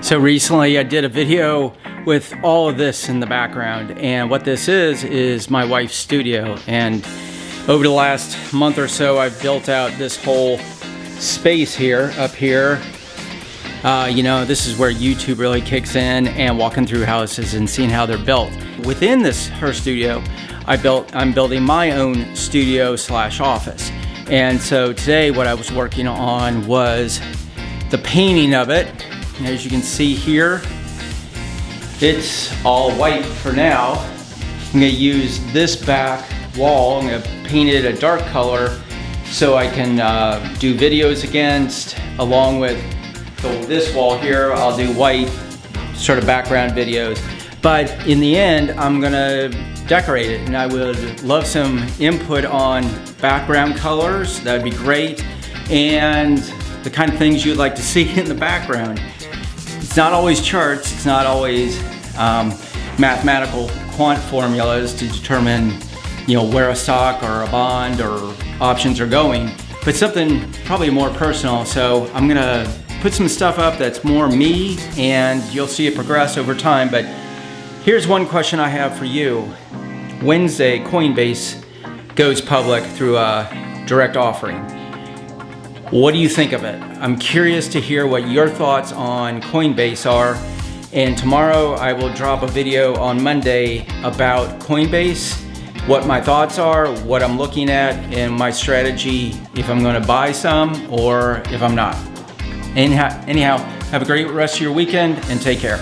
So recently I did a video with all of this in the background, and what this is my wife's studio. And over the last month or so I've built out this whole space here, up here. You know, this is where YouTube really kicks in, and walking through houses and seeing how they're built. Within her studio, I'm building my own studio slash office. And so today what I was working on was the painting of it. As you can see here, it's all white for now. I'm gonna use this back wall, I'm gonna paint it a dark color so I can do videos against, along with this wall here, I'll do white sort of background videos. But in the end, I'm gonna decorate it, and I would love some input on background colors. That'd be great. And the kind of things you'd like to see in the background. It's not always charts, it's not always mathematical quant formulas to determine, you know, where a stock or a bond or options are going, but something probably more personal. So I'm gonna put some stuff up that's more me, and you'll see it progress over time. But here's one question I have for you. Wednesday, Coinbase goes public through a direct offering. What do you think of it? I'm curious to hear what your thoughts on Coinbase are. And tomorrow I will drop a video on Monday about Coinbase, what my thoughts are, what I'm looking at, and my strategy if I'm gonna buy some or if I'm not. Anyhow, have a great rest of your weekend and take care.